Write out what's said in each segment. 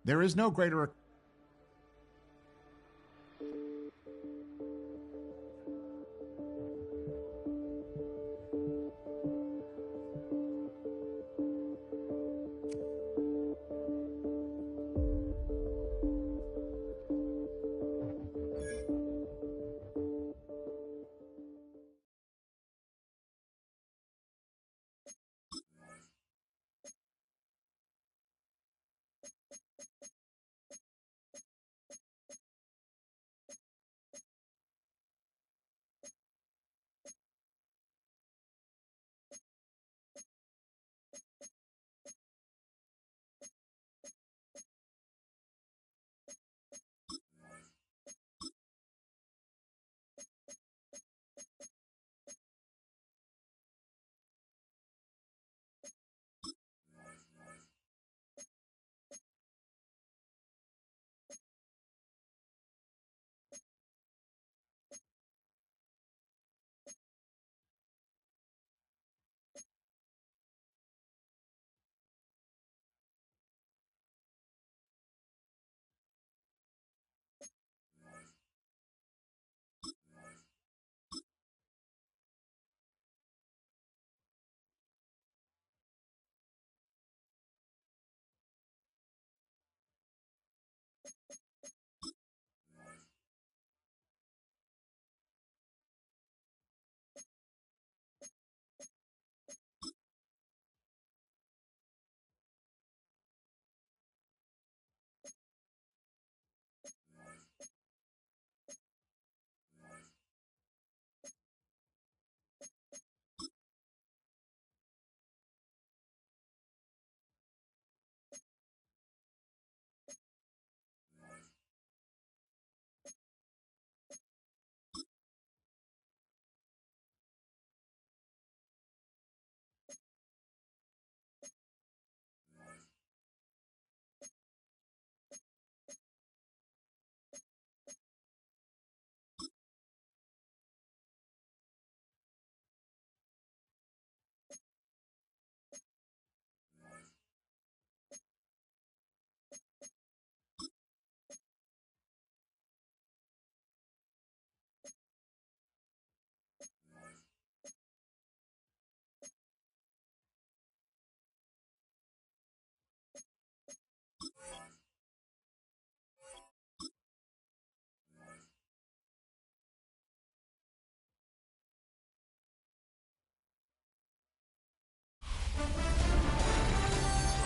There is no greater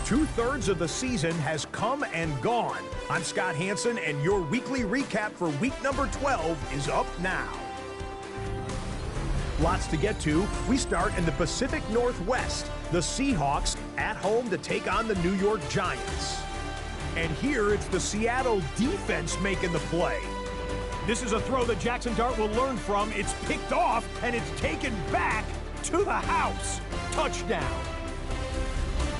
Two-thirds of the season has come and gone. I'm Scott Hansen, and your weekly recap for week number 12 is up now. Lots to get to. We start in the Pacific Northwest. The Seahawks at home to take on the New York Giants. And here it's the Seattle defense making the play. This is a throw that Jackson Dart will learn from. It's picked off, and it's taken back to the house. Touchdown.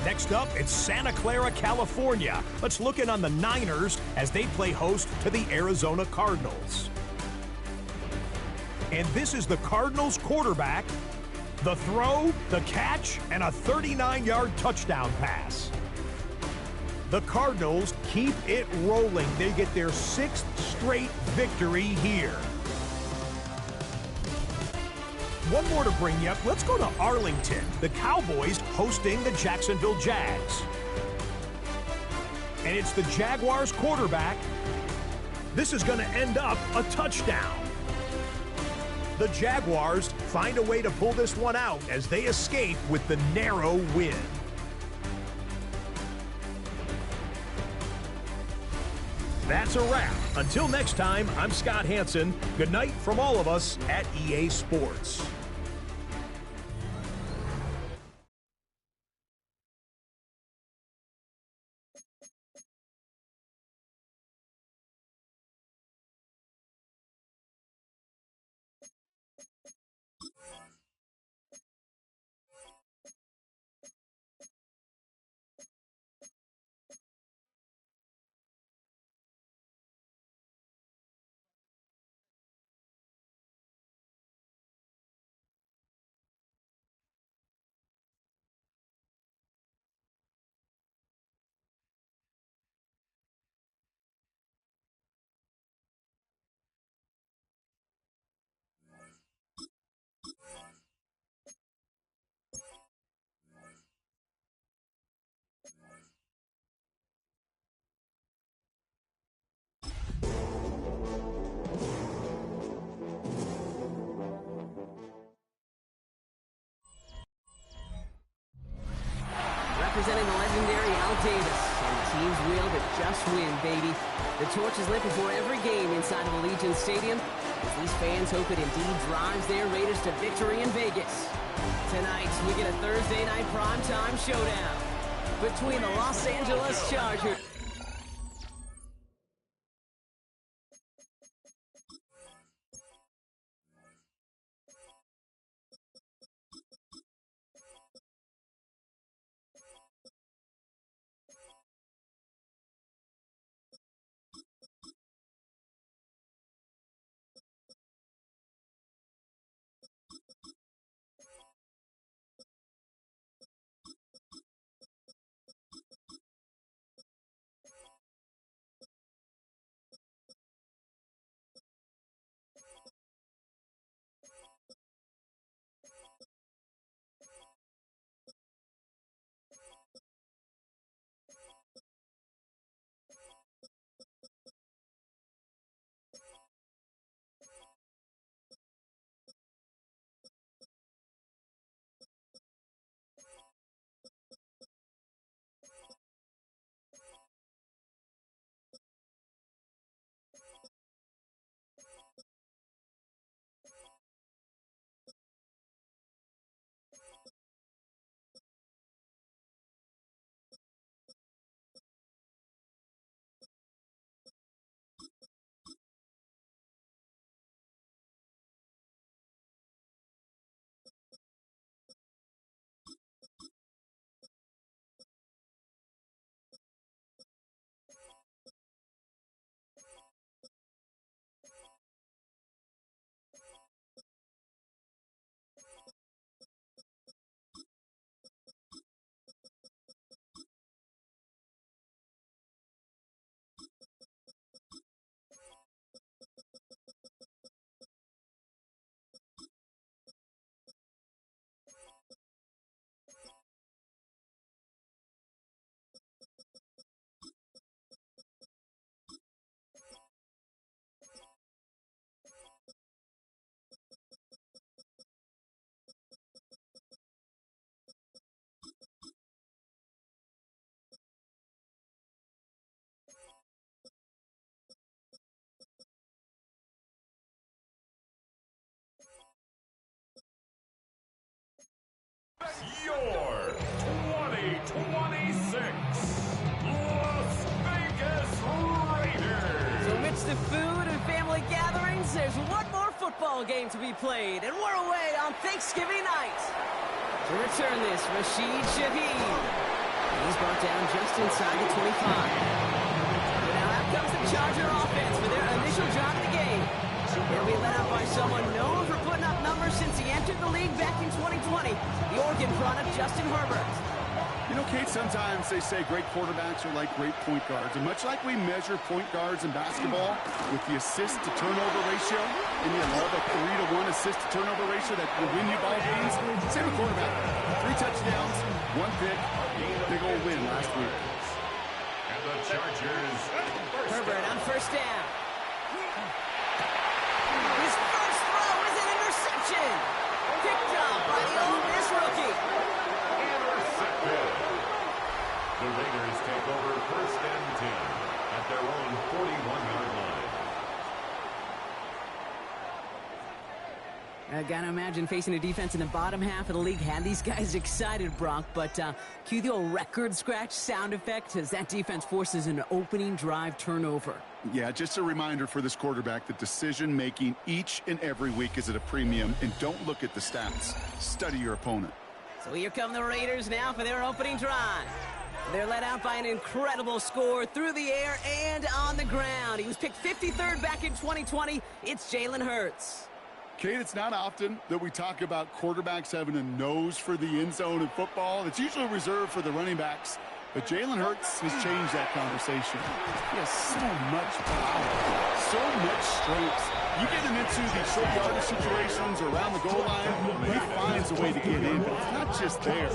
Next up, it's Santa Clara, California. Let's look in on the Niners as they play host to the Arizona Cardinals. And this is the Cardinals quarterback. The throw, the catch, and a 39-yard touchdown pass. The Cardinals keep it rolling. They get their 6th straight victory here. One more to bring you up. Let's go to Arlington. The Cowboys hosting the Jacksonville Jags. And it's the Jaguars quarterback. This is going to end up a touchdown. The Jaguars find a way to pull this one out as they escape with the narrow win. That's a wrap. Until next time, I'm Scott Hansen. Good night from all of us at EA Sports. representing the legendary Al Davis. And the team's will to just win, baby. The torch is lit before every game inside of Allegiant Stadium, as these fans hope it indeed drives their Raiders to victory in Vegas. Tonight, we get a Thursday night primetime showdown between the Los Angeles Chargers. Your 2026 Las Vegas Raiders. So amidst the food and family gatherings, there's one more football game to be played, and we're away on Thanksgiving night. To return this, Rashid Shaheed. He's brought down just inside the 25. And now out comes the Charger offense for their initial drive of the game. They'll be led out by someone known for putting up numbers since he entered the league back in 2020, the Oregon product, Justin Herbert. You know, Kate, sometimes they say great quarterbacks are like great point guards. And much like we measure point guards in basketball with the assist-to-turnover ratio, and you love a 3-to-1 assist-to-turnover ratio that will win you ball games, same with quarterback. 3 touchdowns, 1 pick, big old win last week. And the Chargers. Herbert on first down. His first throw is an interception. Picked up by the Ole Miss rookie. Intercepted. The Raiders take over first and 10 at their own 41-yard line. I gotta imagine facing a defense in the bottom half of the league had these guys excited, Brock, but cue the old record scratch sound effect as that defense forces an opening drive turnover. Yeah, just a reminder for this quarterback that decision-making each and every week is at a premium, and don't look at the stats. Study your opponent. So here come the Raiders now for their opening drive. They're led out by an incredible score through the air and on the ground. He was picked 53rd back in 2020. It's Jalen Hurts. Kate, it's not often that we talk about quarterbacks having a nose for the end zone in football. It's usually reserved for the running backs. But Jalen Hurts has changed that conversation. He has so much power, so much strength. You get him into these short yardage situations or around the goal line, he finds a way to get in. But it's not just there.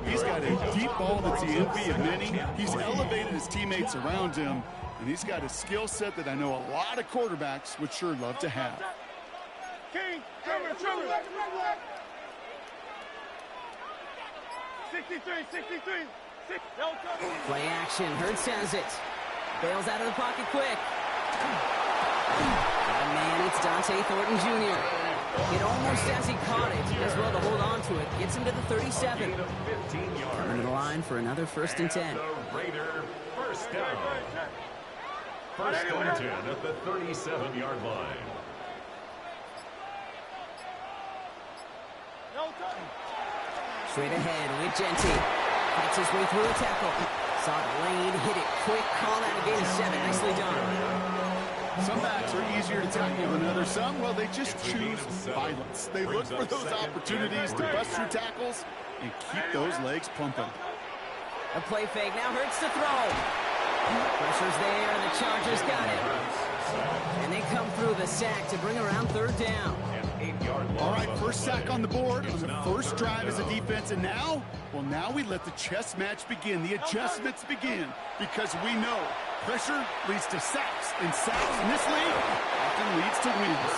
He's got a deep ball that's the envy of many. He's elevated his teammates around him. And he's got a skill set that I know a lot of quarterbacks would sure love to have. King, Trevor. 63. Play action. Hurts has it. Bails out of the pocket quick. Oh, man, it's Dante Thornton Jr. It almost as he caught it. He does well to hold on to it. Gets him to the 37. Coming to the line for another 1st and 10. The Raider first down. 1st and 10 at the 37-yard line. Straight ahead with Genty. Fights his way through a tackle. Saw the lane, hit it quick, call out a gain of 7. Nicely done. Some backs are easier to tackle than others. Some, well, they just choose violence. They look for those opportunities to bust through tackles and keep those legs pumping. A play fake. Now Hurts to throw. Pressure's there, and the Chargers got it. And they come through the sack to bring around 3rd down. All right, first sack on the board on the first drive as a defense, and now, well, now we let the chess match begin, the adjustments begin, because we know pressure leads to sacks, and sacks in this league often leads to wins.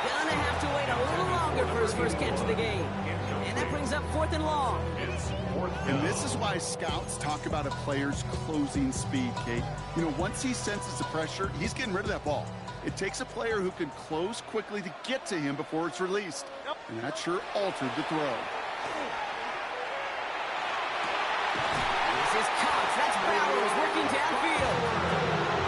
Gonna have to wait a little longer for his first catch of the game. And that brings up 4th and long. And this is why scouts talk about a player's closing speed, Kate. You know, once he senses the pressure, he's getting rid of that ball. It takes a player who can close quickly to get to him before it's released. And that sure altered the throw. This is Cox. That's Bowers working downfield.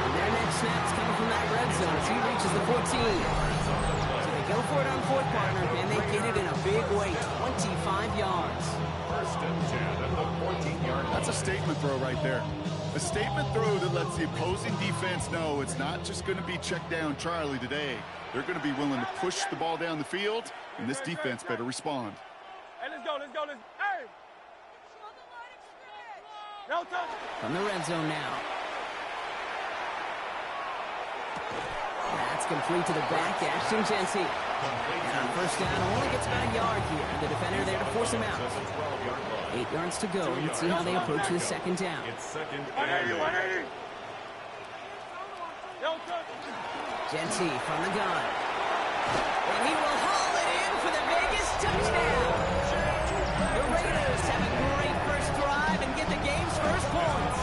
And their next snap's coming from that red zone as he reaches the 14. So they go for it on 4th, partner, and they get it in a big way, 25 yards. 1st and 10 at the 14-yard line. That's a statement throw right there. A statement throw that lets the opposing defense know it's not just going to be check down Charlie today. They're going to be willing to push the ball down the field, and this defense better respond. Hey, let's go. Hey! No touch. From the red zone now. That's complete to the back, Ashton Genty. And on 1st down, only gets about a yard here. The defender there to force him out. 8 yards to go. Let's see how they approach this 2nd down. It's 2nd and 8. Genty from the gun. And he will haul it in for the Vegas touchdown. The Raiders have a great first drive and get the game's first points.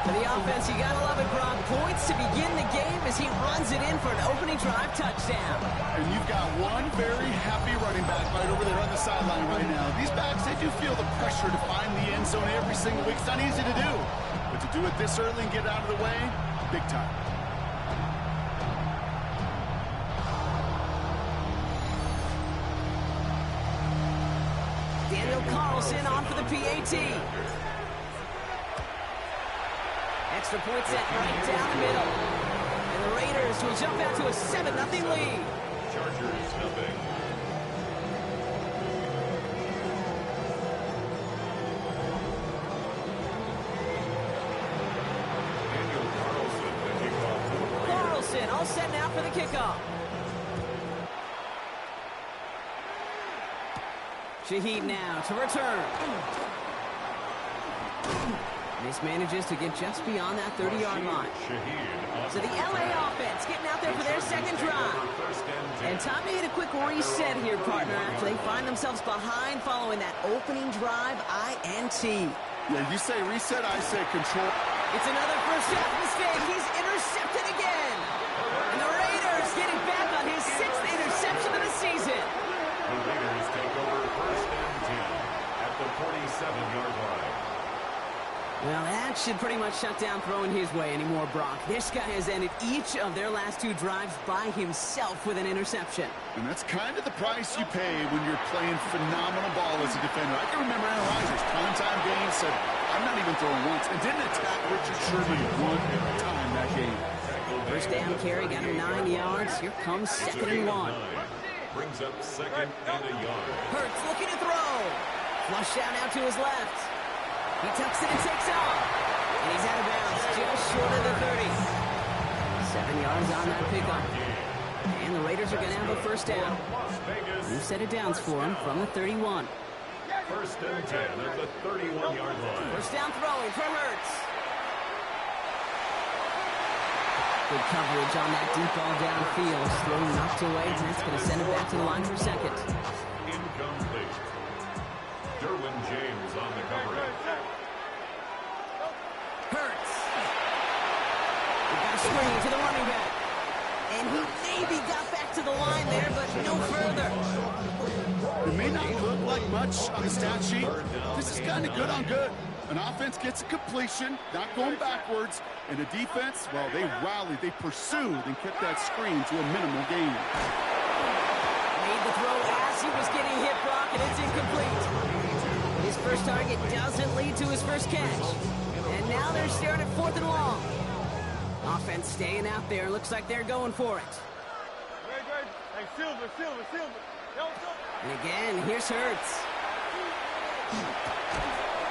For the offense, you gotta love it, Brock. Points to begin the game as he runs it in for an opening drive touchdown. And you've got one very happy running back right over there on the sideline right now. These backs, they do feel the pressure to find the end zone every single week. It's not easy to do. But to do it this early and get out of the way, big time. Daniel Carlson on for the PAT. Extra point set right down the middle. And the Raiders will jump out to a 7-0 lead. Chargers nothing. Daniel Carlson, the kickoff. Carlson all set now for the kickoff. Shaheed now to return. This manages to get just beyond that 30-yard line. So the LA offense getting out there for their 2nd drive. And time to hit a quick reset here, partner, after they find themselves behind following that opening drive INT. Yeah, you say reset, I say control. It's another first half mistake. He's intercepted again. And the Raiders getting back on his 6th interception of the season. The Raiders take over 1st and 10 at the 47-yard line. Well, that should pretty much shut down throwing his way anymore, Brock. This guy has ended each of their last 2 drives by himself with an interception. And that's kind of the price you pay when you're playing phenomenal ball as a defender. I can remember Aaron Rodgers, primetime game, said, I'm not even throwing once, and didn't attack Richard Sherman one time that game. First down carry, got him 9 yards. Here comes 2nd and 1. Brings up 2nd and a yard. Hurts looking to throw. Flush down out to his left. He tucks it and takes off. And he's out of bounds, just short of the 30. 7 yards on that pickup. And the Raiders are going to have a first down. New set of downs for him from the 31. 1st and 10 at the 31-yard line. First down throwing for Hurts. Good coverage on that deep ball downfield. Slow knocked away, and that's going to send it back to the line for 2nd. Incomplete. Derwin James screen to the running back. And he maybe got back to the line there, but no further. It may not look like much on the stat sheet. This is kind of good on good. An offense gets a completion, not going backwards, and the defense, well, they rallied, they pursued, and kept that screen to a minimal gain. Made the throw as he was getting hit, Brock, and it's incomplete. His first target doesn't lead to his first catch. And now they're staring at 4th and long. Offense staying out there. Looks like they're going for it. Hey, Silver. And again, here's Hurts.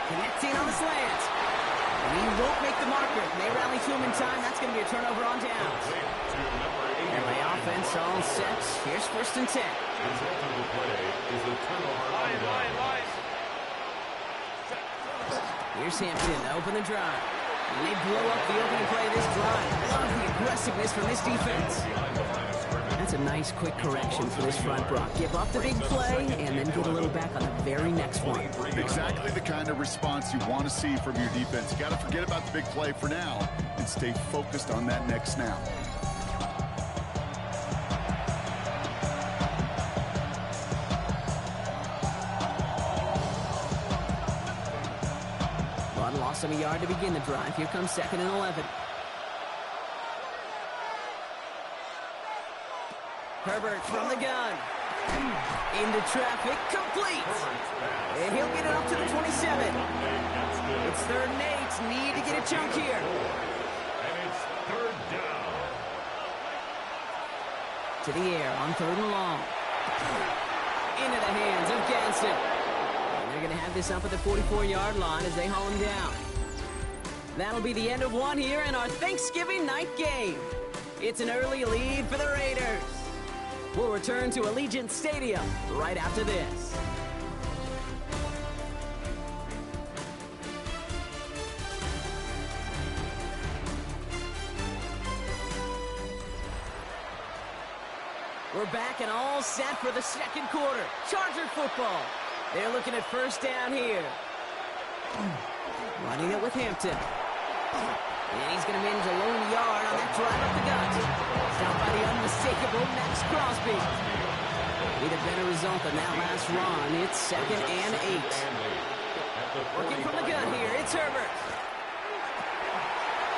Connecting on the slant. And he won't make the marker. They rally to him in time. That's going to be a turnover on downs. LA offense all set. Here's 1st and 10. Here's Hampton to open the drive. And they blow up the opening play of this drive. Love the aggressiveness from this defense. That's a nice quick correction for this front, Brock. Give up the big play and then get a little back on the very next one. Exactly the kind of response you want to see from your defense. You got to forget about the big play for now and stay focused on that next snap. Lost him a yard to begin the drive. Here comes 2nd and 11. Herbert from the gun. Into traffic, complete. And he'll get it up to the 27. It's 3rd and 8. Need to get a chunk here. And it's 3rd down. To the air on 3rd and long. Into the hands of Ganson. They're going to have this up at the 44-yard line as they haul him down. That'll be the end of one here in our Thanksgiving night game. It's an early lead for the Raiders. We'll return to Allegiant Stadium right after this. We're back and all set for the 2nd quarter. Charger football. They're looking at 1st down here. Running it with Hampton. And he's going to manage a lone yard on that drive up the gut. Stopped by the unmistakable Max Crosby. Need a better result than that last run. It's 2nd and 8. Working from the gun here. It's Herbert.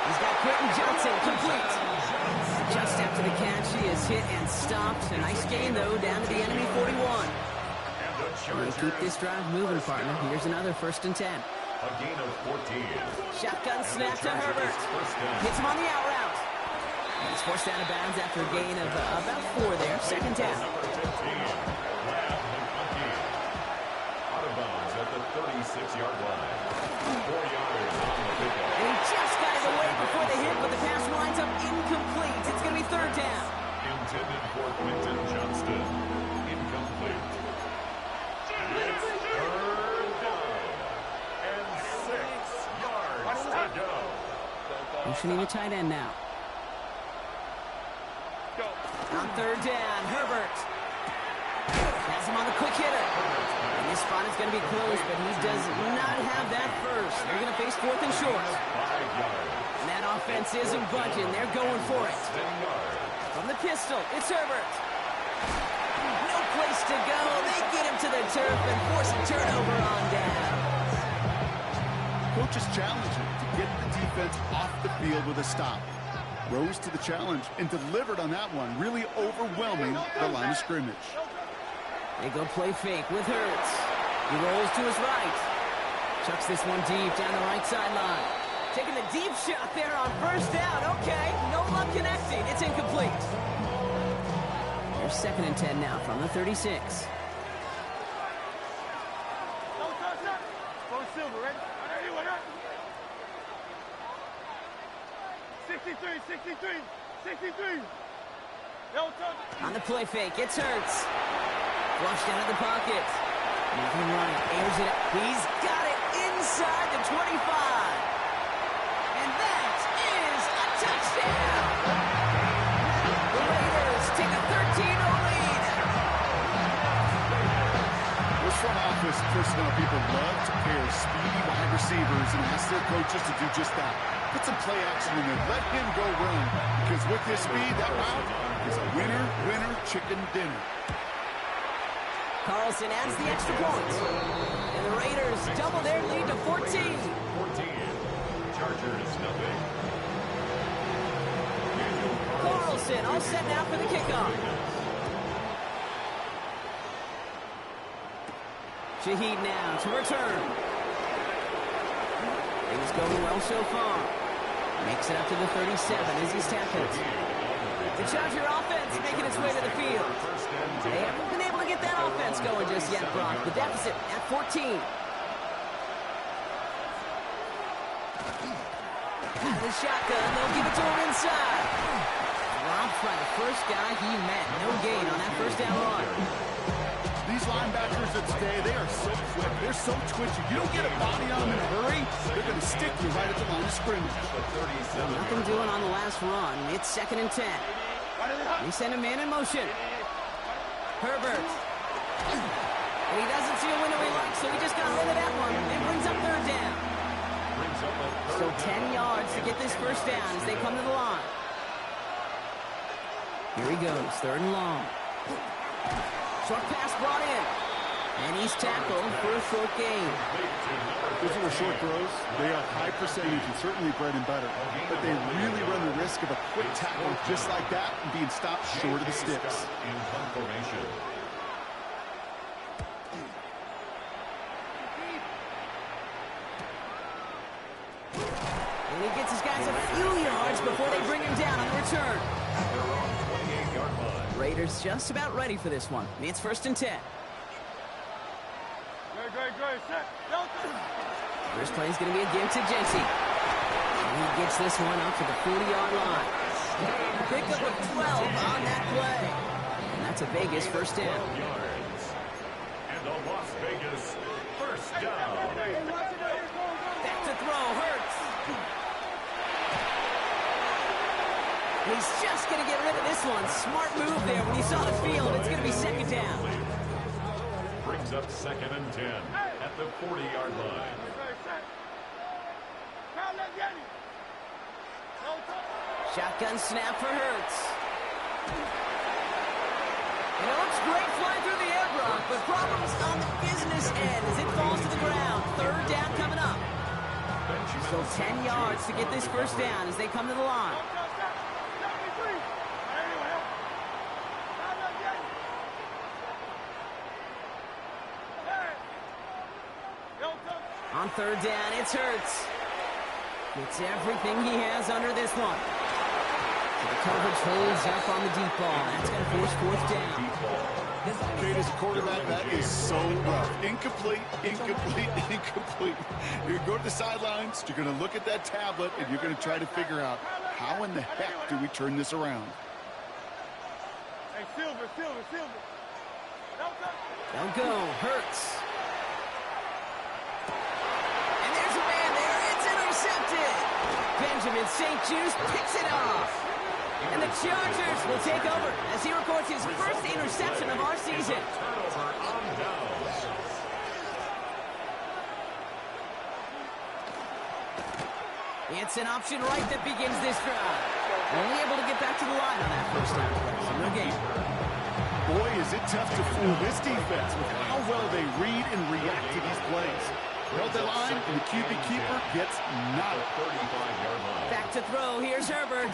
He's got Quentin Johnson complete. Just after the catch, he is hit and stopped. A nice gain, though, down to the enemy 41. We'll keep this drive moving, partner. Here's another 1st and 10. A gain of 14. Shotgun snap to Herbert. Hits him on the out route. He's forced out of bounds after a gain of about 4 there. 2nd down. Out of bounds at the 36-yard line. 4 yards on the pickup. And he just got it away before the hit, but the pass winds up incomplete. It's going to be 3rd down. Intended for Quentin Johnston. Incomplete. It's 3rd down. And 6 yards to go. Motioning the tight end now. On 3rd down, Herbert. Has him on the quick hitter. And this spot is going to be close, but he does not have that first. They're going to face 4th and short. 5 yards. And that offense isn't budging. They're going for it. 10 yards. From the pistol, it's Herbert. No place to go. They get him to the turf and force a turnover on down. Coach is challenging to get the defense off the field with a stop. Rose to the challenge and delivered on that one, really overwhelming the line of scrimmage. They go play fake with Hurts. He rolls to his right. Chucks this one deep down the right sideline. Taking the deep shot there on 1st down. Okay, no luck connecting. It's incomplete. Here's 2nd and 10 now from the 36. Don't touch that. Go Silver, ready? Right there. 63. Don't touch it. On the play fake, it's Hurts. Flushed out of the pocket. Moving right, airs it. He's got it inside the 25. And that is a touchdown. The Raiders take a 13-0 lead. Those front office personnel people love to pair speedy wide receivers and ask their coaches to do just that. Put some play action in there. Let him go run. Because with his speed, that route is a winner, winner, chicken dinner. Carlson adds the extra point. And the Raiders double their lead to 14. 14. Chargers nothing. Carlson all set now for the kickoff. Shaheed now to return. Things going well so far. Makes it up to the 37 as he's tackled. The Charger offense making its way to the field. They haven't been able to get that offense going just yet, Brock. The deficit at 14. Out of the shotgun, they'll give it to him inside. Robbed by the first guy he met. No gain on that first down run. These linebackers of today, they are so quick. They're so twitchy. You don't get a body on them in a hurry, they're going to stick you right at the line of scrimmage. Nothing doing on the last run. It's 2nd and 10. They send a man in motion. Herbert. And he doesn't see a window he likes, so he just got rid of that one. It brings up 3rd down. So 10 yards to get this first down as they come to the line. Here he goes, 3rd and long. Short pass brought in. And he's tackled for a short gain. Those are short throws. They are high percentage and certainly bread and butter. But they really run the risk of a quick tackle just like that and being stopped short of the sticks. In formation. And he gets his guys a few yards before they bring him down on the return. They're on 28-yard line. Raiders just about ready for this one. It's 1st and 10. First play is going to be a give to Jency. And he gets this one up to the 40-yard line. Pickup of 12 on that play. And that's a Vegas first down. 12 yards. And a Las Vegas first down. Back to throw, Hurts. He's just going to get rid of this one. Smart move there when he saw the field. It's going to be 2nd down. Brings up 2nd and 10 at the 40-yard line. Shotgun snap for Hurts. And it looks great flying through the air, Brock, but problems on the business end as it falls to the ground. 3rd down coming up. So 10 yards to get this first down as they come to the line. On 3rd down, it's Hurts. Gets everything he has under this one. So the coverage holds up on the deep ball. That's going to force 4th down. Kate, as a quarterback, that is so rough. Incomplete, incomplete, incomplete. You're going to go to the sidelines, you're going to look at that tablet, and you're going to try to figure out how in the heck do we turn this around. Hey, Silver. They'll go. Hurts. And there's a man there. It's intercepted. Benjamin St. Juice picks it off. And the Chargers will take over as he records his first interception of our season. Turnover on downs. It's an option right that begins this drive. Only able to get back to the line on that first down play. So no gain. Boy, is it tough to fool this defense with how well they read and react to these plays. Held the line, and the QB keeper gets nada. 35-yard line. Back to throw. Here's Herbert.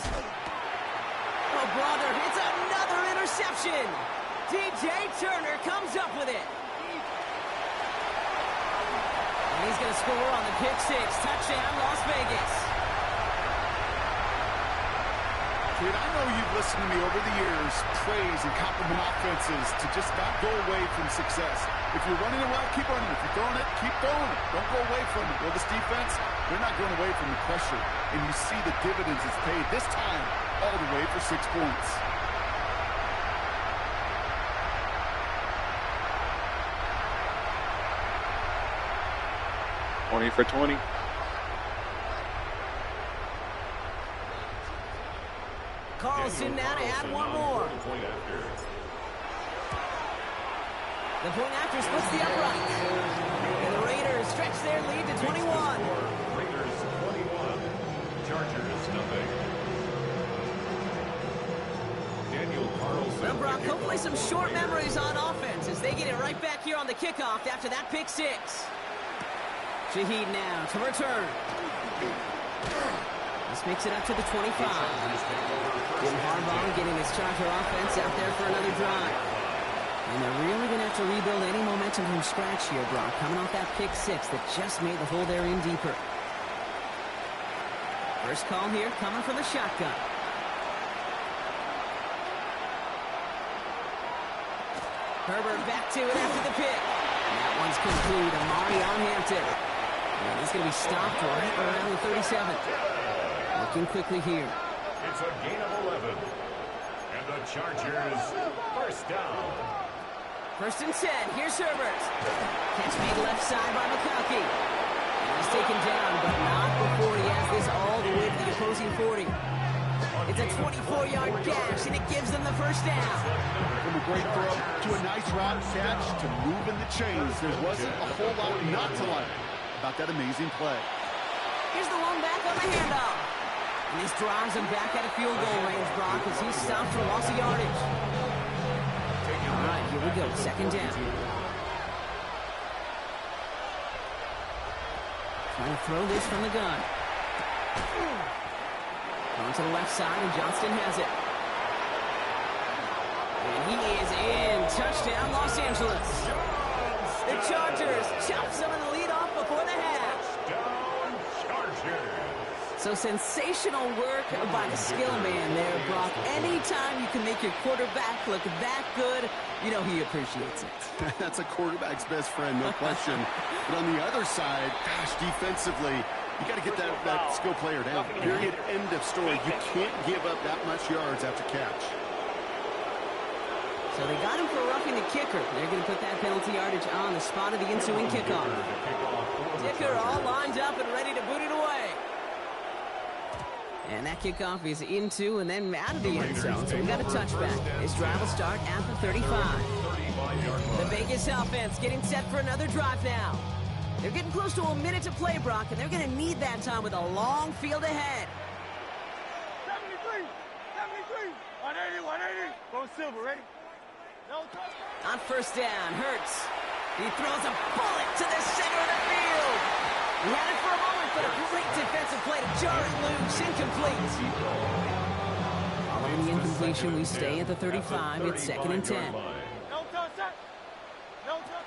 Oh, brother, it's another interception. DJ Turner comes up with it. And he's going to score on the pick six. Touchdown, Las Vegas. Kid, I know you've listened to me over the years praise and compliment offenses to just not go away from success. If you're running it well, keep running. If you're throwing it, keep throwing it. Don't go away from it. Well, this defense, they're not going away from the pressure. And you see the dividends it's paid this time all the way for 6 points. $20 for $20. Carlson now to add one more. The point after splits the upright. And the Raiders stretch their lead to 21. Raiders 21. Chargers nothing. Daniel Carlson. Well, Brock, hopefully some short memories on offense as they get it right back here on the kickoff after that pick six. Shaheed now to return. This makes it up to the 25. Jim Harbaugh getting his Charger offense out there for another drive. And they're really going to have to rebuild any momentum from scratch here, Brock, coming off that pick six that just made the hole there in deeper. First call here coming from the shotgun. Herbert back to it after the pick. And that one's complete. Amari on Hampton. And he's going to be stopped right around the 37. Looking quickly here. It's a gain of 11. And the Chargers first down. First and 10. Here's Herbert. Catch made left side by McConkey. And he's taken down, but not before he has this all the way to the opposing 40. It's a 24-yard gash, and it gives them the first down. From a great throw to a nice route catch to moving the chains. There wasn't a whole lot not to like about that amazing play. Here's the one back on the handoff. And this drives him back at a field goal range, Brock, as he's stopped for loss of yardage. All right, here we go. Second down. Trying to throw this from the gun. On to the left side, and Johnston has it. And he is in. Touchdown, Los Angeles. The Chargers chop some of the lead off before the half. Touchdown, Chargers. So sensational work by the skill man there, Brock. Anytime you can make your quarterback look that good, you know he appreciates it. That's a quarterback's best friend, no question. But on the other side, gosh, defensively, you got to get that skill player down. Period, end of story. You can't give up that much yards after catch. So they got him for roughing the kicker. They're going to put that penalty yardage on the spot of the ensuing kickoff. Kicker all lined up and ready to boot it away. And that kickoff is into and then out of the end zone. So we got a touchback. This drive will start at the 35. The Vegas offense getting set for another drive now. They're getting close to a minute to play, Brock, and they're going to need that time with a long field ahead. 73, 73, 180, 180. Go silver, ready? No touch. On first down, Hurts. He throws a bullet to the center of the field. He had it for a moment, but a great defensive play to jar it loose. Incomplete. Following the incompletion, we stay at the 35. It's second and 10. No touch, no touch.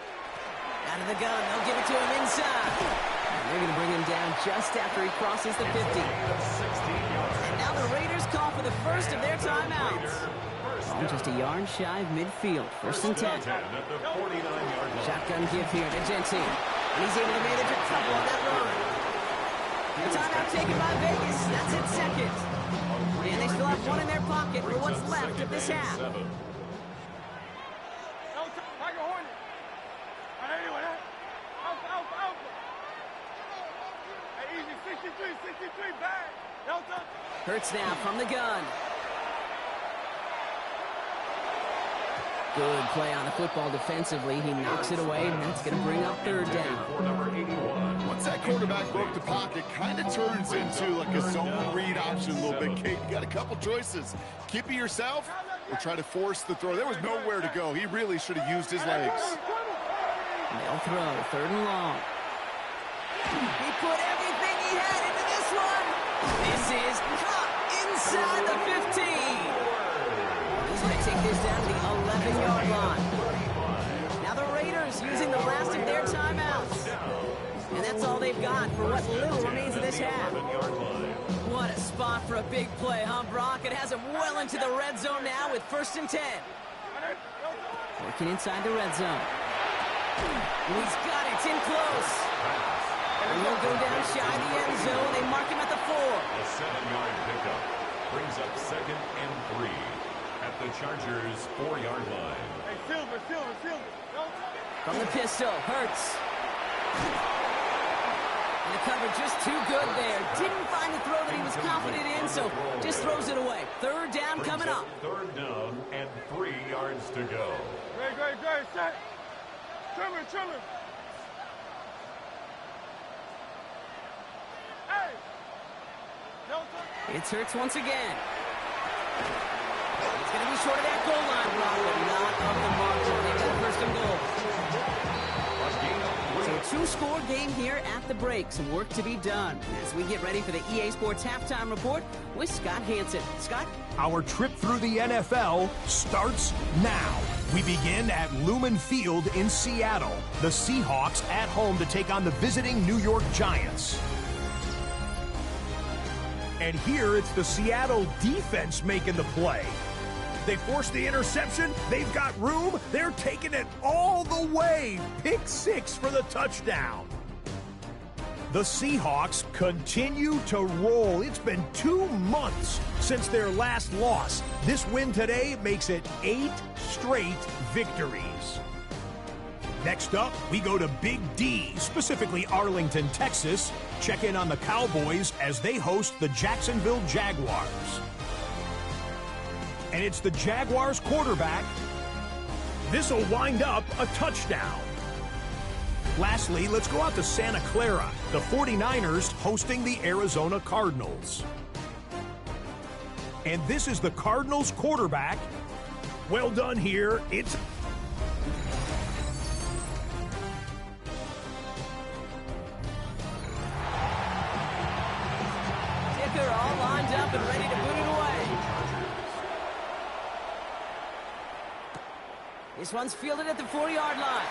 Out of the gun, they'll give it to him inside. And they're going to bring him down just after he crosses the 50. And now the Raiders call for the first of their timeouts. Ball just a yard shy of midfield. First and 10. Shotgun give here to Gentine. And he's able to manage a couple on that run. The timeout taken by Vegas. That's it second. And they still have one in their pocket for what's left of this half. No touch, Tiger Hornet. 180, 180. Alpha, alpha. Hey, easy, 63, back. No touch. Hurts now from the gun. Good play on the football defensively. He knocks it away, and that's going to bring up third down. Once that quarterback broke the pocket, kind of turns into like a zone read option a little bit. Kate, you got a couple choices. Keep it yourself or try to force the throw. There was nowhere to go. He really should have used his legs. They'll throw, third and long. He put everything he had into this one. This is caught inside the 15. He's going to take this down to the 11-yard line. Now the Raiders using the last of their timeouts. And that's all they've got for what little remains of this half. What a spot for a big play, huh, Brock? It has him well into the red zone now with first and 10. Working inside the red zone. He's got it. It's in close. And he'll go down shy of the end zone. They mark him at the 4. A 7-yard pickup brings up second and 3 at the Chargers' 4-yard line. Hey, silver. No touch. From the pistol, Hurts. And the cover just too good there. Didn't find the throw that he was confident in, so just throws it away. Third down coming up. Third down and 3 yards to go. Great, set. Trimmer. Hey! It's Hurts once again. It's going to be short of that goal line, Brock, but not of the margin. They got first and goal. So a two-score game here at the break. Some work to be done as we get ready for the EA Sports Halftime Report with Scott Hansen. Scott? Our trip through the NFL starts now. We begin at Lumen Field in Seattle. The Seahawks at home to take on the visiting New York Giants. And here it's the Seattle defense making the play. They forced the interception. They've got room. They're taking it all the way. Pick 6 for the touchdown. The Seahawks continue to roll. It's been 2 months since their last loss. This win today makes it 8 straight victories. Next up, we go to Big D, specifically Arlington, Texas. Check in on the Cowboys as they host the Jacksonville Jaguars. And it's the Jaguars quarterback. This will wind up a touchdown. Lastly, let's go out to Santa Clara. The 49ers hosting the Arizona Cardinals. And this is the Cardinals quarterback. Well done here. It's... Kicker all lined up and ready to boot it away. This one's fielded at the 40-yard line.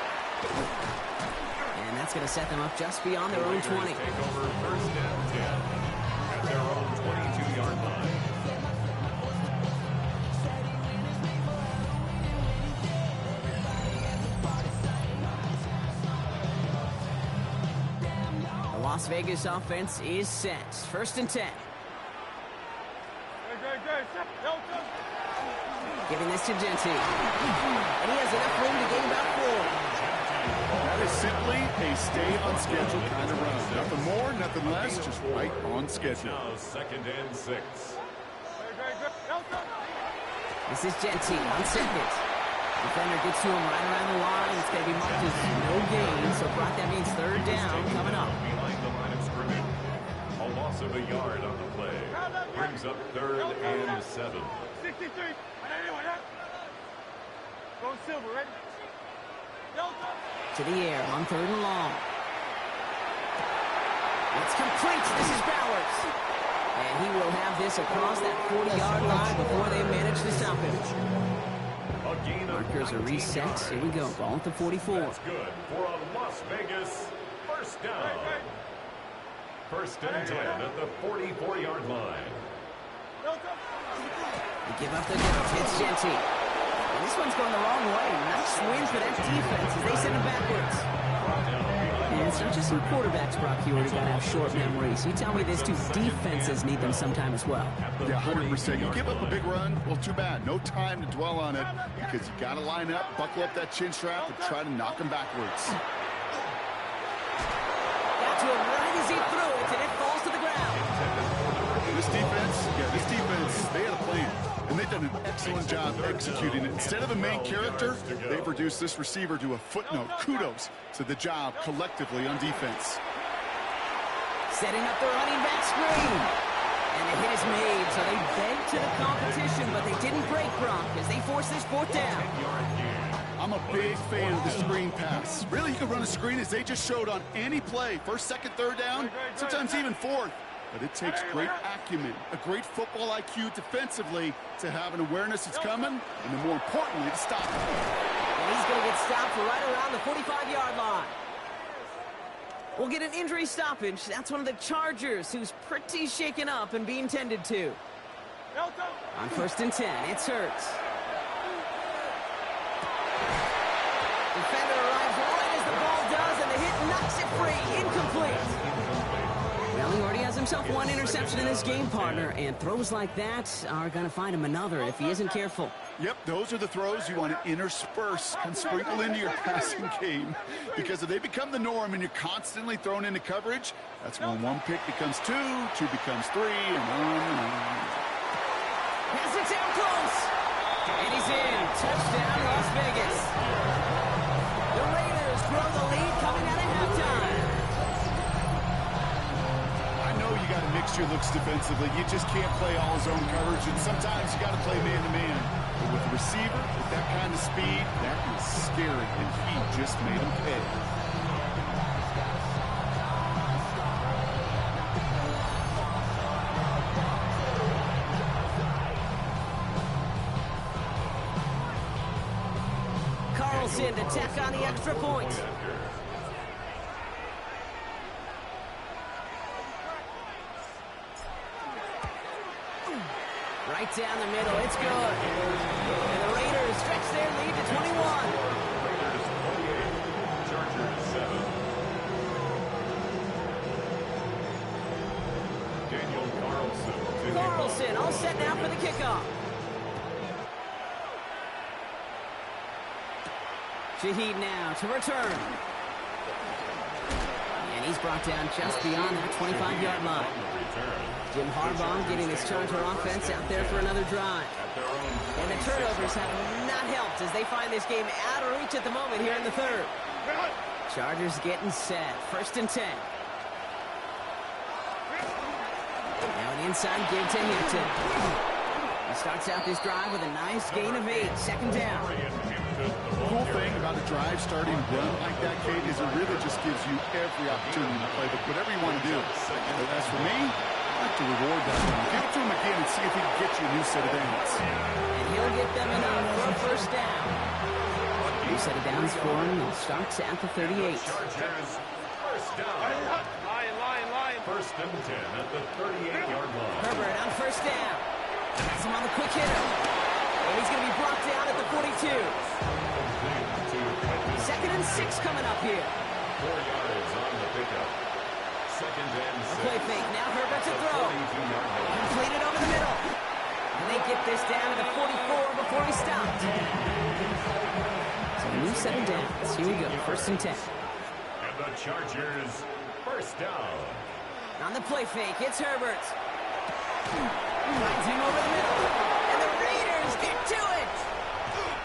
And that's going to set them up just beyond their own 20. Take over first and 10 at their own 22-yard line. The Las Vegas offense is set. First and 10. Giving this to Genty. And he has enough room to gain about 4. That is simply a stay-on-schedule kind of run. Nothing more, nothing less, just right on schedule. Now second and 6. This is Genty on second. Defender gets to him right around the line. It's going to be marked as no gain. So, Brock, that means third down coming up. Behind the line of scrimmage. A loss of a yard on the play. Brings up third and 7. 63. Go Silver, ready? To the air on third and long. It's complete. This is Bowers. And he will have this across that 40-yard line before they manage to stop him. Markers are reset. Here we go. Ball at the 44. That's good for a Las Vegas first down. First and 10 at the 44-yard line. They give up the doubt. It's Genty. And this one's going the wrong way. Nice win for that defense as they send him backwards. And it's not just some quarterbacks, Brock. You already got to have short memories. You tell me these two defenses need them sometime as well. Yeah, 100%. You give up a big run, well, too bad. No time to dwell on it because you got to line up, buckle up that chin strap, and try to knock him backwards. Got to him right as he threw it, and it falls to the ground. This defense, they had a plan. And they've done an excellent job executing it. Instead of a main character, they've reduced this receiver to a footnote. Kudos to the job collectively on defense. Setting up the running back screen. And the hit is made, so they bent to the competition, but they didn't break, Brock, as they force this fourth down. I'm a big fan of the screen pass. Really, you can run a screen as they just showed on any play. First, second, third down, sometimes even fourth. But it takes great acumen, a great football IQ defensively to have an awareness it's coming, and then more importantly, to stop it. And he's going to get stopped right around the 45-yard line. We'll get an injury stoppage. That's one of the Chargers who's pretty shaken up and being tended to. On first and 10, it's Hurts. Defender arrives right as the ball does, and the hit knocks it free. Incomplete. Well, he already has himself one interception in this game, partner, and throws like that are going to find him another if he isn't careful. Yep, those are the throws you want to intersperse and sprinkle into your passing game. Because if they become the norm and you're constantly thrown into coverage, that's when one pick becomes two becomes three, and on. Has it down close. And he's in. Touchdown, Las Vegas. The Raiders grow the lead coming out of halftime. I know you got to mix your looks defensively. You just can't play all zone coverage, and sometimes you got to play man-to-man. But with the receiver, with that kind of speed, that is scary, and he just made him pay. Carlson to tack on the extra point. Right down the middle, it's good. And the Raiders stretch their lead to 21. Raiders 28, Chargers 7. Daniel Carlson. Carlson all set now for the kickoff. Shaheed now to return. And he's brought down just beyond that 25-yard line. Jim Harbaugh getting this Charger offense out there for another drive. And the turnovers have not helped as they find this game out of reach at the moment here in the third. Chargers getting set. 1st and 10. Now an inside give to Hampton. He starts out this drive with a nice gain of 8. 2nd down. The cool thing about a drive starting run like that, Kate, is it really just gives you every opportunity to play whatever you want to do. But as for me, I like to reward that one. Give it to him again and see if he can get you a new set of downs. And he'll get them enough for a 1st down. New set of downs for him. He starts at the 38. Chargers 1st down. Line. 1st and 10 at the 38-yard line. Herbert on 1st down. Has him on the quick hitter. And he's going to be brought down at the 42. 2nd and 6 coming up here. 4 yards on the pickup. 2nd and 6. Play fake. Now Herbert to throw. Completed over the middle. And they get this down to the 44 before he stopped. So a new set of downs. Here we go. 1st and 10. And the Chargers 1st down. On the play fake, it's Herbert. Finds him over the middle. And the Raiders get to it.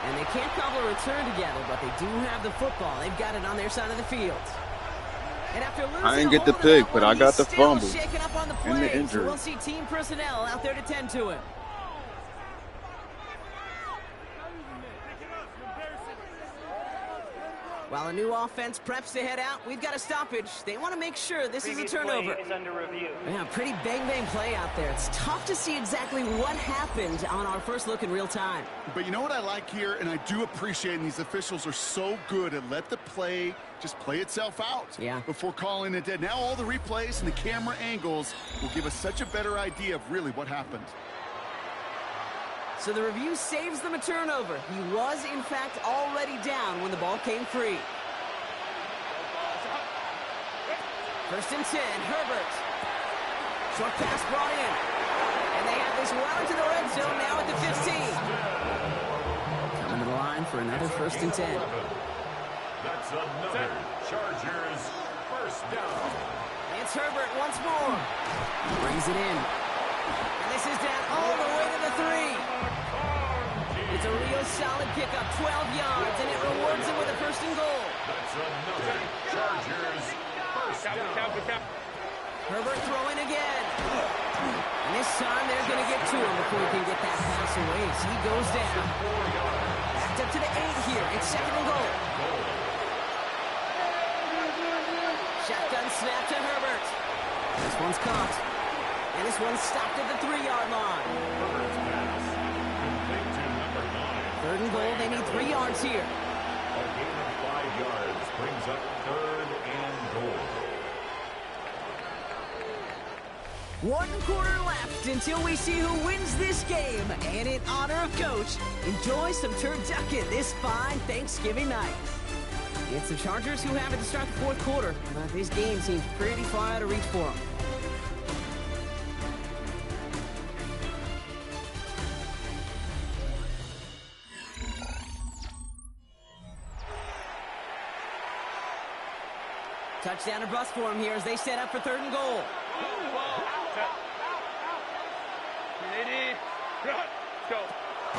And they can't cobble a return together, but they do have the football. They've got it on their side of the field. And after losing I didn't get the a hold pick, of that but one, I got he's the still fumble shaking up on the and the play. So injury. we'll see team personnel out there to tend to him. While a new offense preps to head out, we've got a stoppage. They want to make sure this is a turnover. Is under review. Yeah, pretty bang-bang play out there. It's tough to see exactly what happened on our first look in real time. But you know what I like here, and I do appreciate, and these officials are so good at let the play just play itself out before calling it dead. Now all the replays and the camera angles will give us such a better idea of really what happened. So the review saves them a turnover. He was, in fact, already down when the ball came free. 1st and 10, Herbert. Short pass brought in. And they have this well into the red zone now at the 15. Coming to the line for another 1st and 10. That's another Chargers 1st down. It's Herbert once more. Brings it in. And this is down all the way to the 3. It's a real solid pickup, 12 yards, and it rewards him with a 1st and goal. That's another Chargers 1st down. Herbert throwing again. And this time they're going to get to him before he can get that pass away. So he goes down. Backed up to the 8 here. It's 2nd and goal. Shotgun snap to Herbert. This one's caught. And this one's stopped at the 3-yard line. Herbert's pass. Complete to number 9. 3rd and goal. They need 3 yards here. A gain of 5 yards brings up 3rd and goal. 1 quarter left until we see who wins this game. And in honor of Coach, enjoy some turducken this fine Thanksgiving night. It's the Chargers who have it to start the 4th quarter, but this game seems pretty far out of reach for them. Touchdown or bust for him here as they set up for 3rd and goal. Go.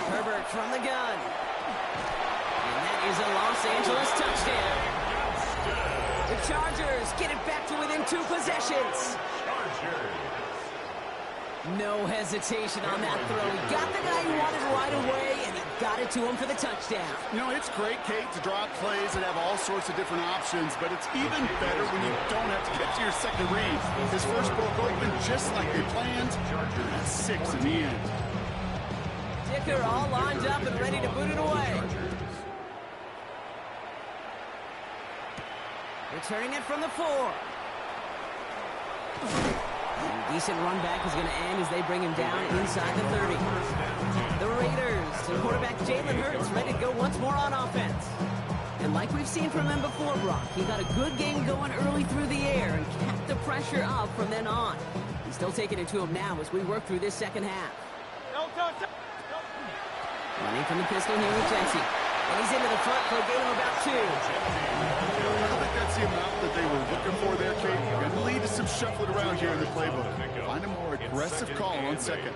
Herbert from the gun. And that is a Los Angeles touchdown. The Chargers get it back to within 2 possessions. No hesitation on that throw. He got the guy he wanted right away, and he got it to him for the touchdown. You know, it's great, Kate, to draw plays and have all sorts of different options, but it's even better when you don't have to get to your second read. His first broke open just like they planned. That's 6 in the end. Dicker all lined up and ready to boot it away. Returning it from the 4. Decent run back is going to end as they bring him down inside the 30. The Raiders, the quarterback Jalen Hurts, ready to go once more on offense. And like we've seen from him before, Brock, he got a good game going early through the air and kept the pressure up from then on. He's still taking it to him now as we work through this second half. Running from the pistol here with Jency. And he's into the front for a gain of about 2. I don't think that's the amount that they were looking for there, Kate. Going to lead to some shuffling around here in the playbook. Find a more aggressive call on second.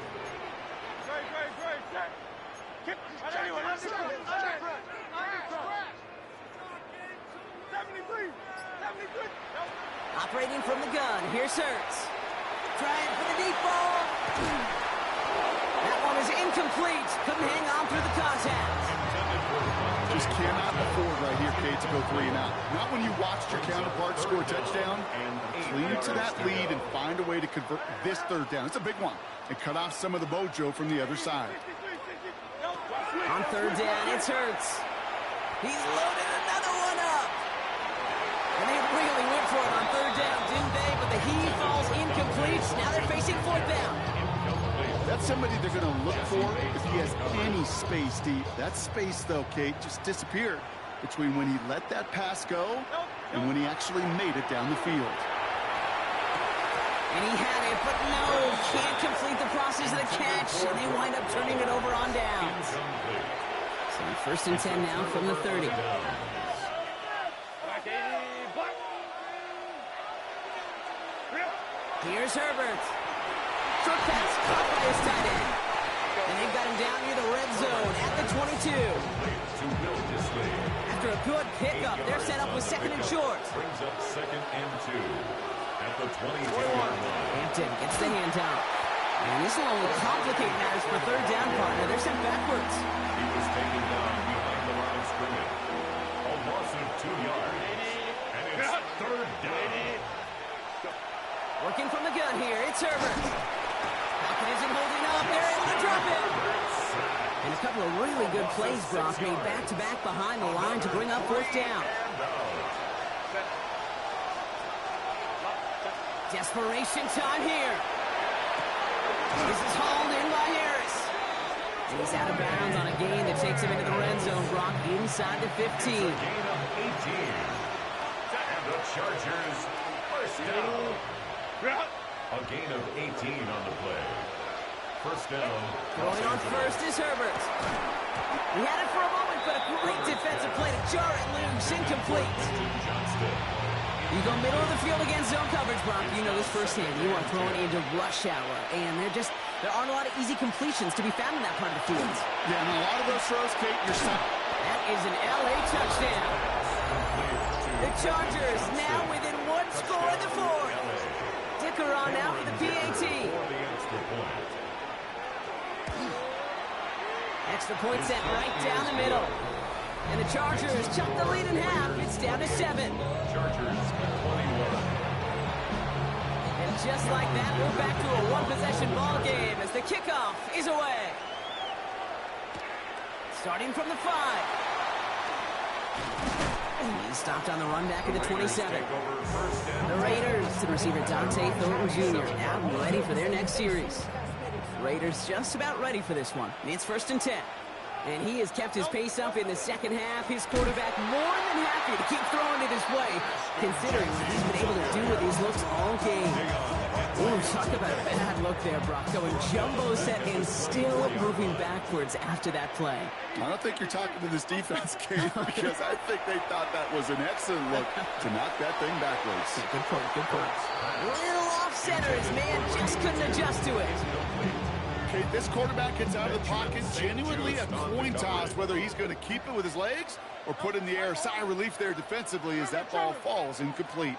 Operating from the gun, here's Hurts. Trying for the deep ball. That one is incomplete. Couldn't hang on through the contact. Just cannot afford right here, Kate, to go 3 and out. Not when you watched your counterpart score a touchdown. Cling to that lead and find a way to convert this 3rd down. It's a big one. And cut off some of the mojo from the other side. On 3rd down, it's Hurts. He's loaded another one up. And they really went for it on 3rd down, didn't they? But the heave falls incomplete. Now they're facing 4th down. That's somebody they're going to look for if he has any space deep. That space, though, Kate, just disappeared between when he let that pass go and when he actually made it down the field. And he had it, but no, can't complete the process of the catch, and they wind up turning it over on downs. So 1st and 10 now from the 30. Here's Herbert. Short pass caught by his tight end. And they've got him down near the red zone at the 22. After a good pickup, they're set up with 2nd and short. Brings up 2nd and 2 at the 22-yard line. Hampton gets the handout. And this will only complicate matters for 3rd down, partner. They're sent backwards. He was taken down behind the line of scrimmage. A loss of 2 yards. And it's 3rd down. Working from the gun here, it's Herbert. Falcon isn't holding up. They're able to drop it. And a couple of really good plays, Brock, made back-to-back behind the line to bring up 4th down. Desperation time here. This is hauled in by Harris. And he's out of bounds on a gain that takes him into the red zone, Brock, inside the 15. Gain of 18. And the Chargers first down. A gain of 18 on the play. First down. Going on first is Herbert. He had it for a moment, but a great defensive play to jar it loose. Incomplete. You go middle of the field against zone coverage, Brock. You know this firsthand. You are throwing into rush hour, and there aren't a lot of easy completions to be found in that part of the field. Yeah, and a lot of those throws, Kate, you're stuck. That is an LA touchdown. The Chargers now within 1 score in the 4th. Dicker on now for the PAT. Extra point set right down the middle. And the Chargers chuck the lead in half. It's down to 7. Chargers 21. And just like that, we're back to a 1-possession ball game as the kickoff is away. Starting from the 5. He's stopped on the run back at the 27. The Raiders to the receiver Dante Thornton Jr. now ready for their next series. Raiders just about ready for this one. It's 1st and 10. And he has kept his pace up in the second half. His quarterback more than happy to keep throwing it his way, considering what he's been able to do with these looks all game. Ooh, talk about a bad look there, Brock. Going jumbo set and still moving backwards after that play. I don't think you're talking to this defense, Kate, because I think they thought that was an excellent look to knock that thing backwards. Good point, good point. Little off center, his man just couldn't adjust to it. Okay, this quarterback gets out of the pocket, genuinely a coin toss, whether he's going to keep it with his legs or put it in the air. Sigh of relief there defensively as that ball falls incomplete.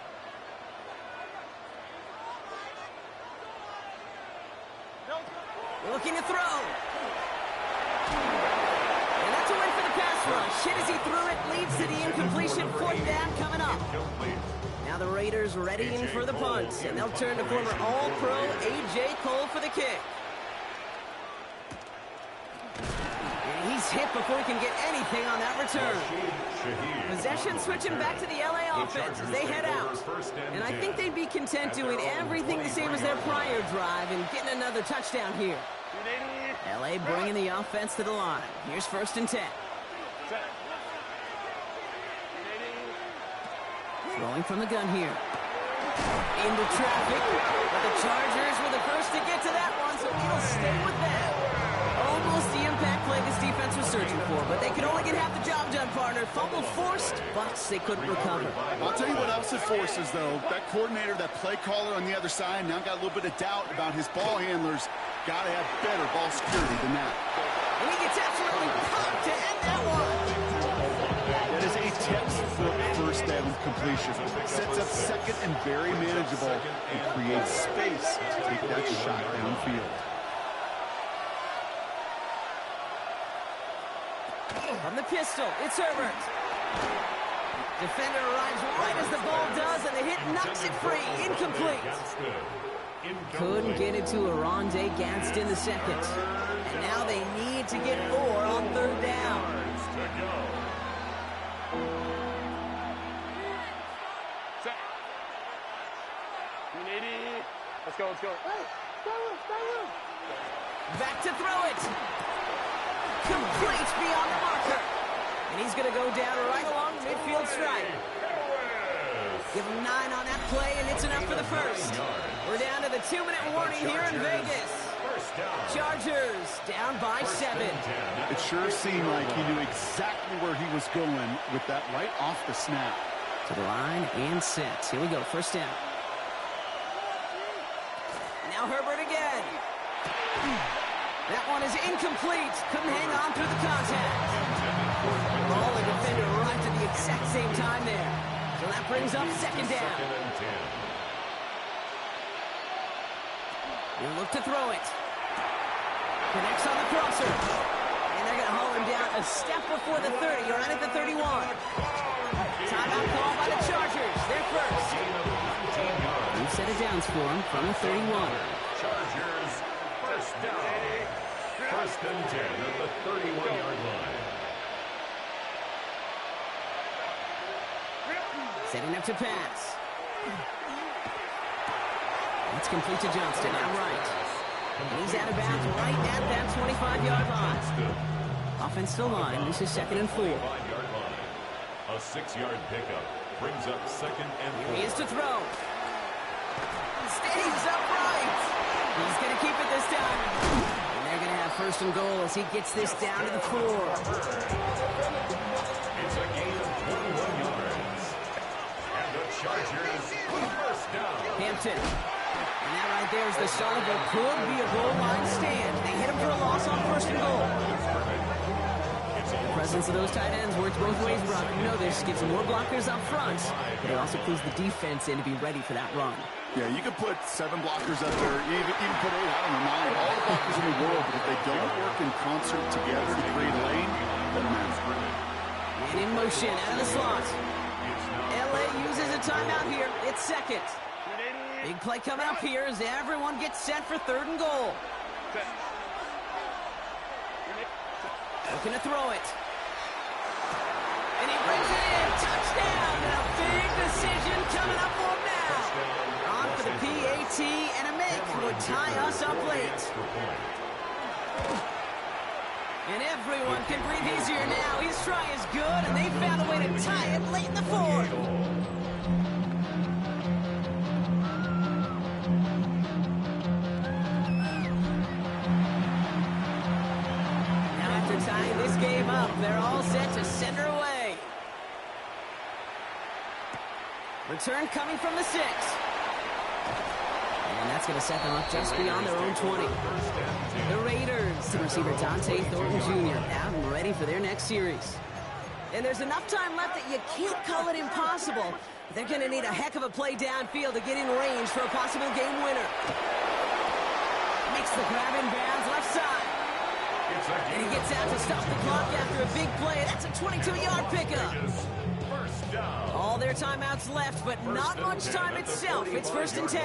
Looking to throw. And that's a win for the pass rush. Hit as he threw it, leads to the incompletion. 4th down coming up. Now the Raiders readying for the punt, and they'll turn to former All-Pro A.J. Cole for the kick. And he's hit before he can get anything on that return. Possession switching back to the L.A. offense as they head out. And I think they'd be content doing everything the same as their prior drive and getting another touchdown here. L.A. bringing the offense to the line. Here's 1st and 10. Throwing from the gun here. Into traffic. But the Chargers were the first to get to that one, so it'll stay with them. Almost the impact play this defense was searching for, but they could only get half the job done, partner. Fumble forced, but they couldn't recover. I'll tell you what else it forces, though. That coordinator, that play caller on the other side, now got a little bit of doubt about his ball handlers. Got to have better ball security than that. And he gets absolutely pumped to end that one. That is a textbook 1st down completion. Sets up 2nd and very manageable and creates space to take that shot downfield. From the pistol, it's Herbert. Defender arrives right as the ball does, and the hit knocks it free. Incomplete. Couldn't get it to Arondé Gadsden the second. And now they need to get 4 on 3rd down. Let's go, let's go. Back to throw it. Complete beyond the marker. And he's going to go down right along the midfield stripe. Give him 9 on that play, and it's enough for the first. We're down to the 2-minute warning here in Vegas. Chargers down by 7. It sure seemed like he knew exactly where he was going with that right off the snap. To the line and set. Here we go, 1st down. Now Herbert again. That one is incomplete. Couldn't hang on through the contact. Ball and defender arrived at the exact same time there. So that brings up 2nd down. We'll look to throw it. Connects on the crosser. And they're going to haul him down a step before the 30, or right at the 31. Timeout call by the Chargers. They're first. New set of downs for him from the 31. Chargers, 1st down. 1st and 10 at the 31-yard line. Setting up to pass. It's complete to Johnston, out right. And he's out of bounds right at that 25-yard line. Offensive line, this is 2nd and 4. 5-yard line. A 6-yard pickup brings up 2nd and 4. Here he is to throw. Stays upright. He's going to keep it this time. And they're going to have 1st and goal as he gets this down to the 4. It's a gain of 21 yards. And the Chargers, 1st down. Hampton. And that right there is the start of what could be a goal line stand. They hit him for a loss on 1st and goal. The presence of those tight ends works both ways, Brock. You know this. Gives more blockers up front. But it also clues the defense in to be ready for that run. Yeah, you could put 7 blockers up there, even put 8, I don't know, 9, all the blockers in the world, but if they don't work in concert together to create a lane, doesn't matter. And in motion, out of the slot. LA uses a timeout here. It's 2nd. Big play coming up here as everyone gets set for 3rd and goal. Looking to throw it. And he brings it in. Touchdown. And a big decision coming up for him now. On for the PAT and a make would tie us up late. And everyone can breathe easier now. His try is good, and they found a way to tie it late in the 4th. Tying this game up, they're all set to send her away. Return coming from the 6. And And that's going to set them up just beyond their own 20. The Raiders, receiver Dante Thornton Jr. out and ready for their next series. And there's enough time left that you can't call it impossible. They're going to need a heck of a play downfield to get in range for a possible game winner. Makes the grab in bounds left side. And he gets out to stop the clock after a big play. That's a 22-yard pickup. All their timeouts left, but not much time itself. It's 1st and 10.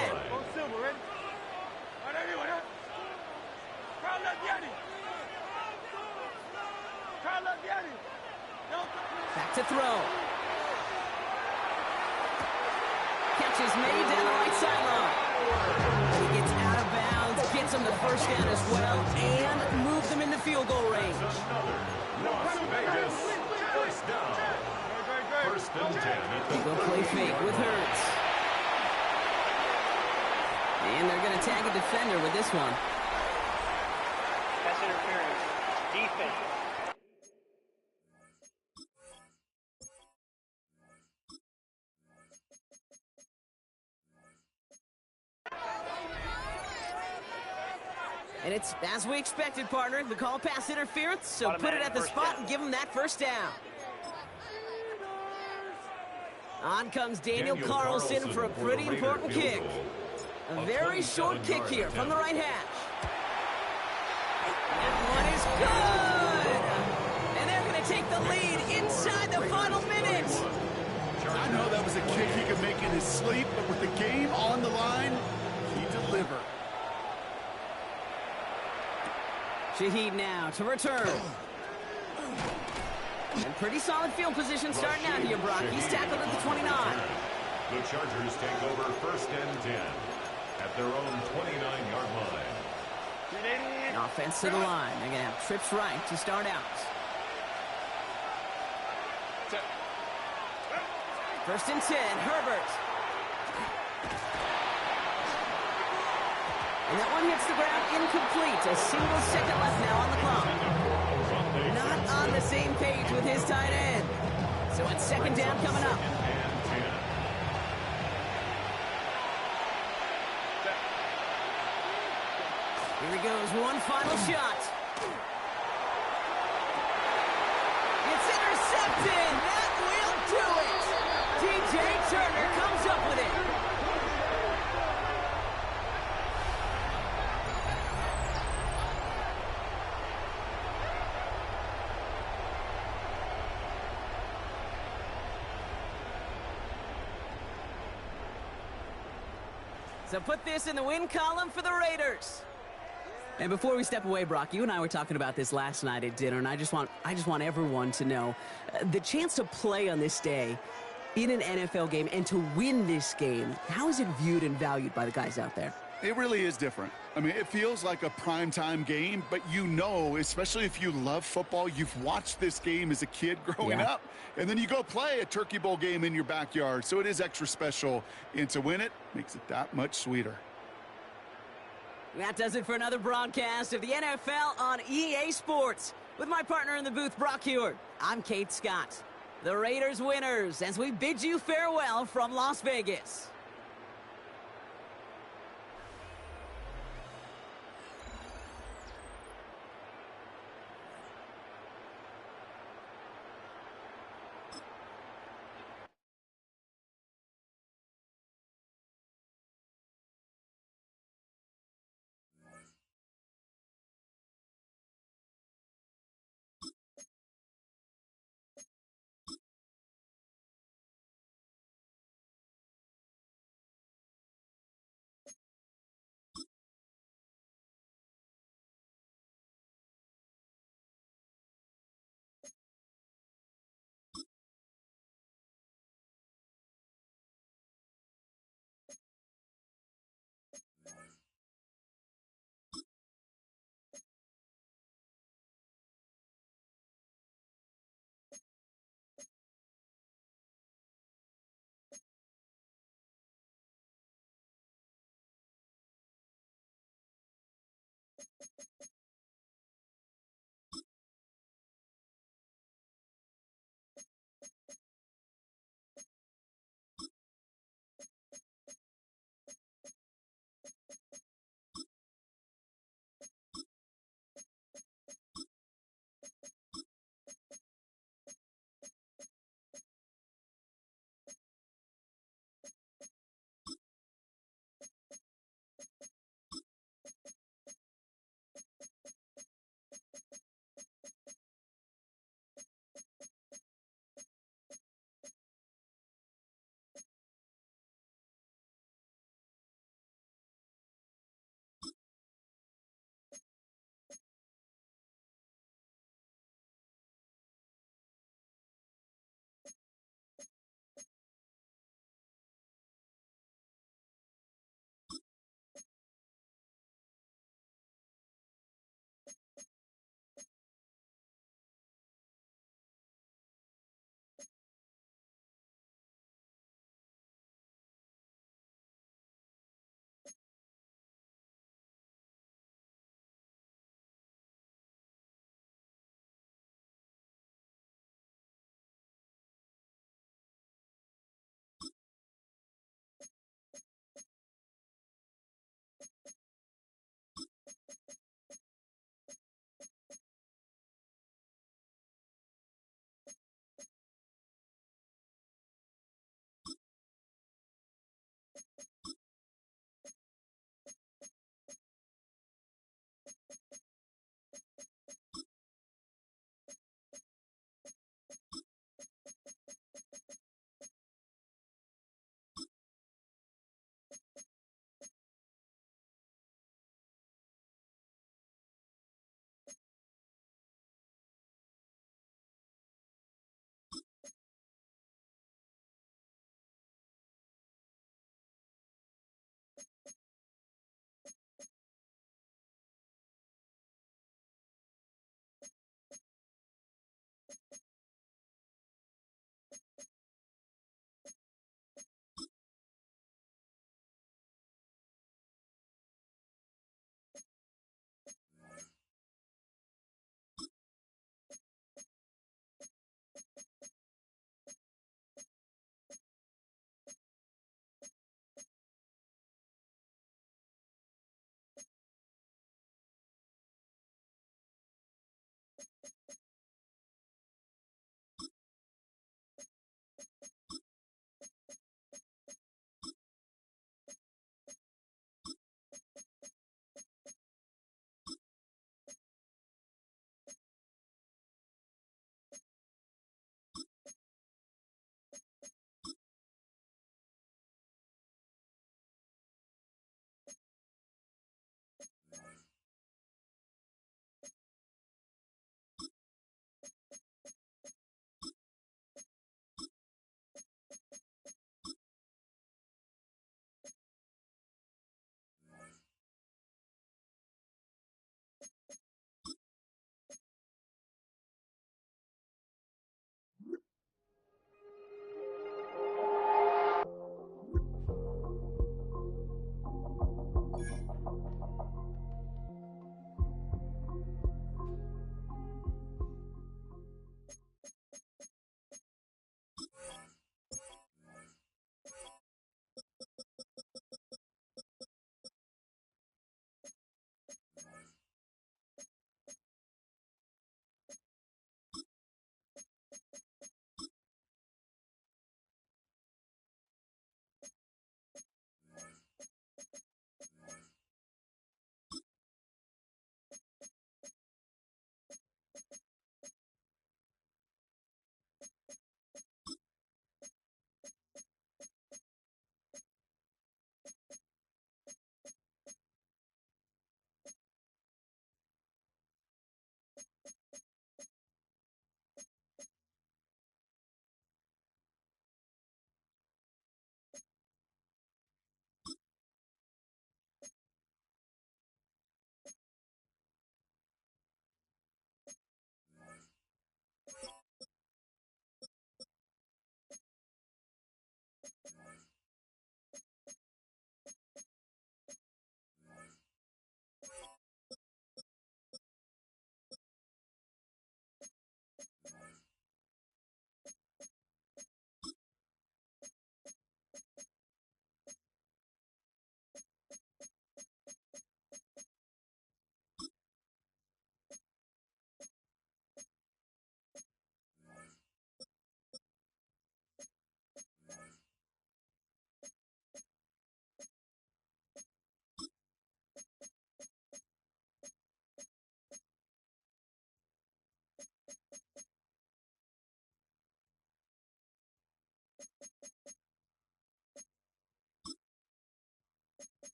Back to throw. Catch is made down the right sideline. He gets out of bounds, gets him the first down as well, and moves them into field goal range. Las Vegas, first down. 1st and 10. They go play fake with Hurts. And they're going to tag a defender with this one. Pass interference. Defense. And it's as we expected, partner. The call pass interference, so put it at the spot and give them that first down. On comes Daniel Carlson for a pretty important kick. A very short kick here from the right hash. That one is good! And they're going to take the lead inside the final minute. I know that was a kick he could make in his sleep, but with the game on the line, he delivered. Shaheed now to return. And pretty solid field position starting out here, Brock. He's tackled at the 29. The Chargers take over 1st and 10 at their own 29-yard line. And offense to the line. They're going to have trips right to start out. 1st and 10, Herbert. And that one hits the ground incomplete. A single second left now on the clock. Not on the same page with his tight end. So it's 2nd down coming up. Here he goes, one final shot. It's intercepted. That will do it. T.J. Turner comes up with it. So put this in the win column for the Raiders. And before we step away, Brock, you and I were talking about this last night at dinner, and I just want everyone to know the chance to play on this day in an NFL game and to win this game. How is it viewed and valued by the guys out there? It really is different. I mean, it feels like a primetime game, but you know, especially if you love football, you've watched this game as a kid growing up, and then you go play a Turkey Bowl game in your backyard. So it is extra special, and to win it makes it that much sweeter. That does it for another broadcast of the NFL on EA Sports. With my partner in the booth, Brock Heward, I'm Kate Scott. The Raiders winners as we bid you farewell from Las Vegas.